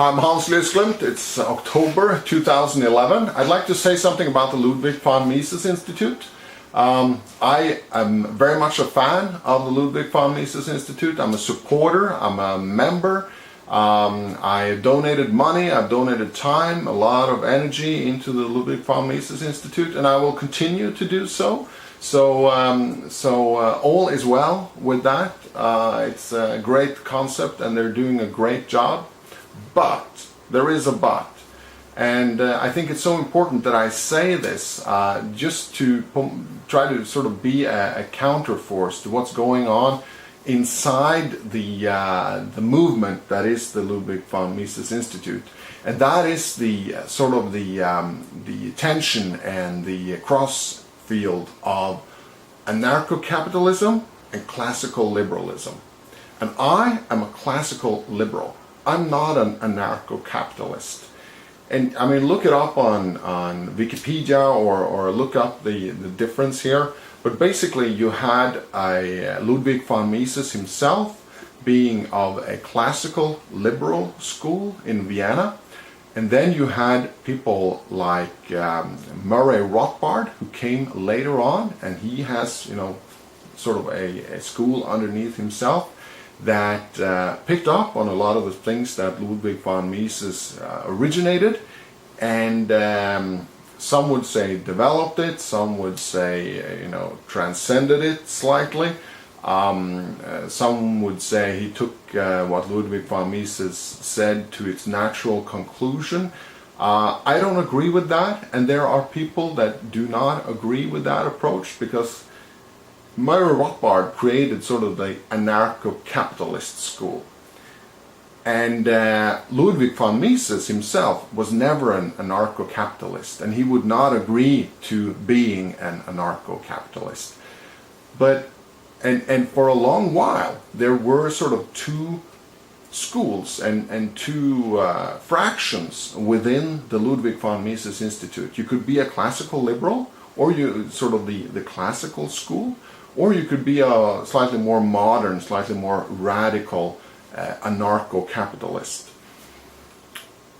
Hi, I'm Hans Lysklint. It's October 2011. I'd like to say something about the Ludvig von Mises Institute. I am very much a fan of the Ludvig von Mises Institute. I'm a supporter, I'm a member. I donated money, I've donated time, a lot of energy into the Ludvig von Mises Institute, and I will continue to do so. So all is well with that. It's a great concept and they're doing a great job. But there is a but, and I think it's so important that I say this just to try to sort of be a counterforce to what's going on inside the movement that is the Ludvig von Mises Institute, and that is the sort of the tension and the cross field of anarcho capitalism and classical liberalism. And I am a classical liberal. I'm not an anarcho-capitalist. And I mean, look it up on Wikipedia or look up the difference here. But basically you had a Ludvig von Mises himself being of a classical liberal school in Vienna. And then you had people like Murray Rothbard, who came later on, and he has, you know, sort of a school underneath himself that picked up on a lot of the things that Ludvig von Mises originated, and some would say developed it, some would say, you know, transcended it slightly. Some would say he took what Ludvig von Mises said to its natural conclusion. I don't agree with that, and there are people that do not agree with that approach, because Murray Rothbard created sort of the anarcho-capitalist school. And Ludvig von Mises himself was never an anarcho-capitalist, and he would not agree to being an anarcho-capitalist. But, and for a long while, there were sort of two schools and two fractions within the Ludvig von Mises Institute. You could be a classical liberal, or you sort of the classical school, or you could be a slightly more modern, slightly more radical anarcho-capitalist.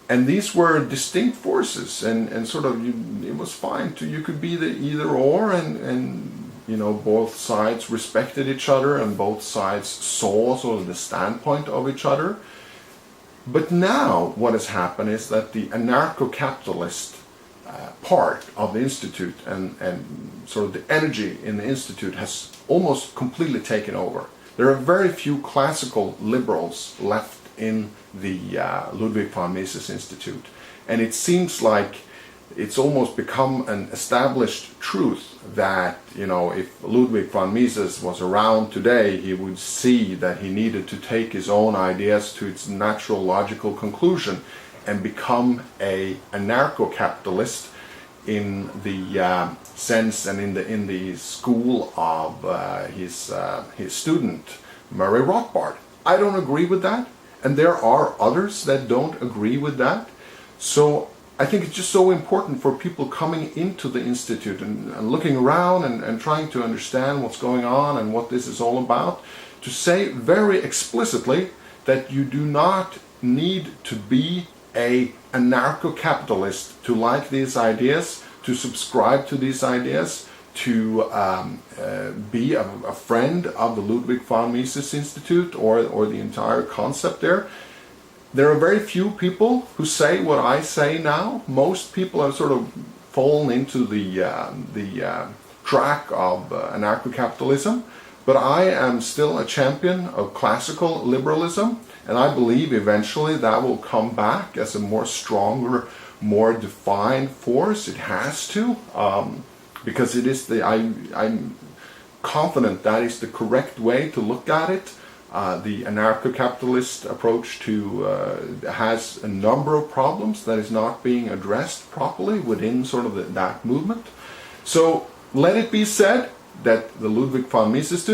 And these were distinct forces, and sort of it was fine to, you could be the either or, and you know, both sides respected each other and both sides saw sort of the standpoint of each other. But now what has happened is that the anarcho-capitalist part of the Institute and sort of the energy in the Institute has almost completely taken over. There are very few classical liberals left in the Ludvig von Mises Institute, and it seems like it's almost become an established truth that, you know, if Ludvig von Mises was around today, he would see that he needed to take his own ideas to its natural logical conclusion and become a anarcho-capitalist in the sense and in the school of his student Murray Rothbard. I don't agree with that, and there are others that don't agree with that. So I think it's just so important for people coming into the Institute and looking around and trying to understand what's going on and what this is all about, to say very explicitly that you do not need to be a anarcho-capitalist to like these ideas, to subscribe to these ideas, to be a friend of the Ludvig von Mises Institute or the entire concept there. There are very few people who say what I say now. Most people have sort of fallen into the track of anarcho-capitalism, but I am still a champion of classical liberalism, and I believe eventually that will come back as a more stronger, more defined force. It has to, because it is I'm confident that is the correct way to look at it. The anarcho-capitalist approach has a number of problems that is not being addressed properly within sort of that movement. So let it be said that the Ludvig von Mises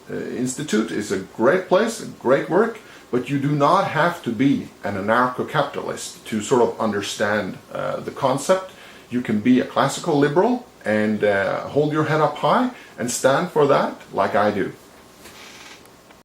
Institute is a great place, a great work, but you do not have to be an anarcho-capitalist to sort of understand the concept. You can be a classical liberal and hold your head up high and stand for that like I do.